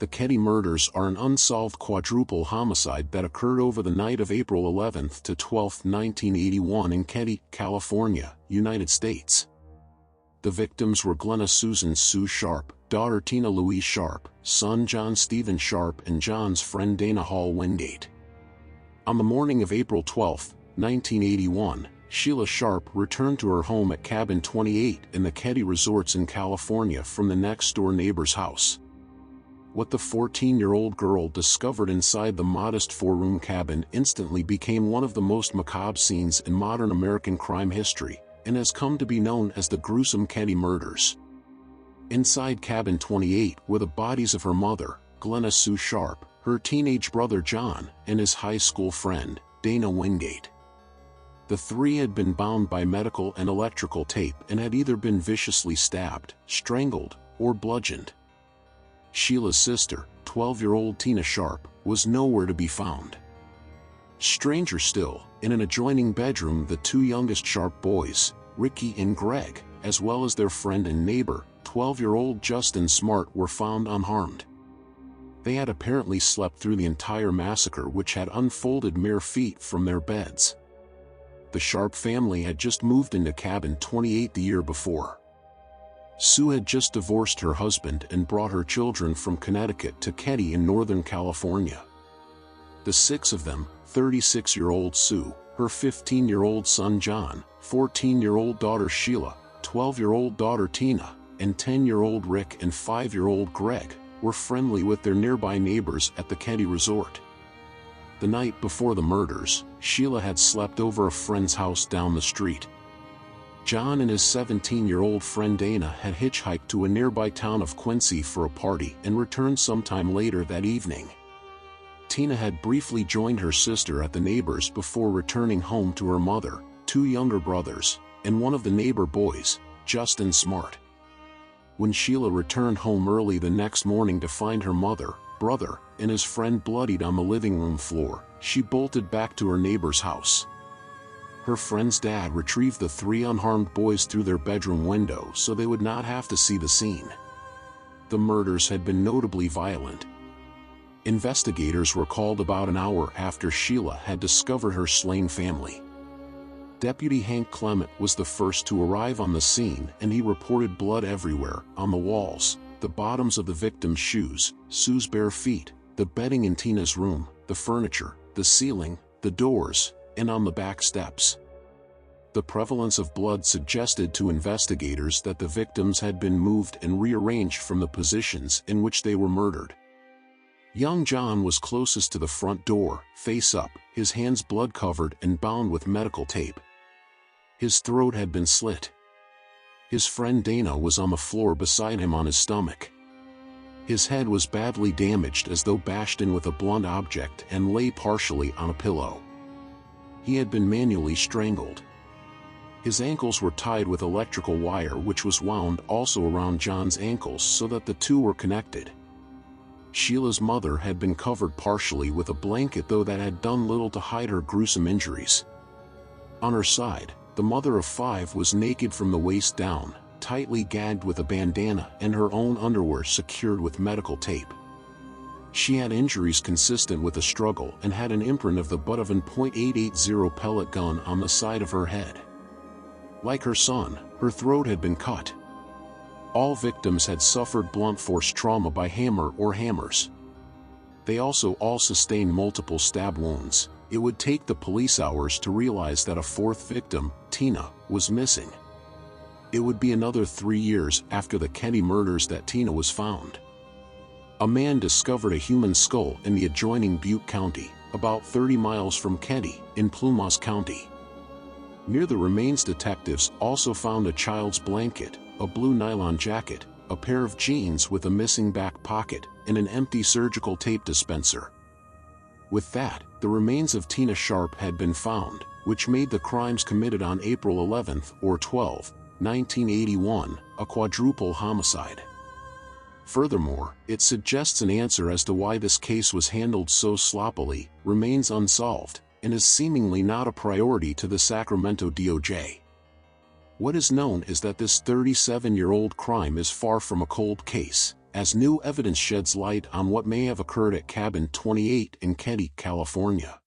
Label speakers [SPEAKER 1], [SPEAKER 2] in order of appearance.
[SPEAKER 1] The Keddie murders are an unsolved quadruple homicide that occurred over the night of April 11 to 12, 1981 in Keddie, California, United States. The victims were Glenna Susan "Sue" Sharp, daughter Tina Louise Sharp, son John Stephen Sharp, and John's friend Dana Hall Wingate. On the morning of April 12, 1981, Sheila Sharp returned to her home at Cabin 28 in the Keddie Resorts in California from the next-door neighbor's house. What the 14-year-old girl discovered inside the modest four-room cabin instantly became one of the most macabre scenes in modern American crime history, and has come to be known as the gruesome Keddie murders. Inside Cabin 28 were the bodies of her mother, Glenna Sue Sharp, her teenage brother John, and his high school friend, Dana Wingate. The three had been bound by medical and electrical tape and had either been viciously stabbed, strangled, or bludgeoned. Sheila's sister, 12-year-old Tina Sharp, was nowhere to be found. Stranger still, in an adjoining bedroom, the two youngest Sharp boys, Ricky and Greg, as well as their friend and neighbor, 12-year-old Justin Smart, were found unharmed. They had apparently slept through the entire massacre, which had unfolded mere feet from their beds. The Sharp family had just moved into Cabin 28 the year before. Sue had just divorced her husband and brought her children from Connecticut to Keddie in Northern California. The six of them, 36-year-old Sue, her 15-year-old son John, 14-year-old daughter Sheila, 12-year-old daughter Tina, and 10-year-old Rick and 5-year-old Greg, were friendly with their nearby neighbors at the Keddie Resort. The night before the murders, Sheila had slept over a friend's house down the street. John and his 17-year-old friend Dana had hitchhiked to a nearby town of Quincy for a party and returned sometime later that evening. Tina had briefly joined her sister at the neighbor's before returning home to her mother, two younger brothers, and one of the neighbor boys, Justin Smart. When Sheila returned home early the next morning to find her mother, brother, and his friend bloodied on the living room floor, she bolted back to her neighbor's house. Her friend's dad retrieved the three unharmed boys through their bedroom window so they would not have to see the scene. The murders had been notably violent. Investigators were called about an hour after Sheila had discovered her slain family. Deputy Hank Clement was the first to arrive on the scene, and he reported blood everywhere, on the walls, the bottoms of the victim's shoes, Sue's bare feet, the bedding in Tina's room, the furniture, the ceiling, the doors, and on the back steps. The prevalence of blood suggested to investigators that the victims had been moved and rearranged from the positions in which they were murdered. Young John was closest to the front door, face up, his hands blood-covered and bound with medical tape. His throat had been slit. His friend Dana was on the floor beside him on his stomach. His head was badly damaged as though bashed in with a blunt object and lay partially on a pillow. He had been manually strangled. His ankles were tied with electrical wire which was wound also around John's ankles so that the two were connected. Sheila's mother had been covered partially with a blanket, though that had done little to hide her gruesome injuries. On her side, the mother of five was naked from the waist down, tightly gagged with a bandana and her own underwear secured with medical tape. She had injuries consistent with a struggle and had an imprint of the butt of an .880 pellet gun on the side of her head. Like her son, her throat had been cut. All victims had suffered blunt force trauma by hammer or hammers. They also all sustained multiple stab wounds. It would take the police hours to realize that a fourth victim, Tina, was missing. It would be another 3 years after the Keddie murders that Tina was found. A man discovered a human skull in the adjoining Butte County, about 30 miles from Keddie, in Plumas County. Near the remains, detectives also found a child's blanket, a blue nylon jacket, a pair of jeans with a missing back pocket, and an empty surgical tape dispenser. With that, the remains of Tina Sharp had been found, which made the crimes committed on April 11 or 12, 1981, a quadruple homicide. Furthermore, it suggests an answer as to why this case was handled so sloppily, remains unsolved, and is seemingly not a priority to the Sacramento DOJ. What is known is that this 37-year-old crime is far from a cold case, as new evidence sheds light on what may have occurred at Cabin 28 in Keddie, California.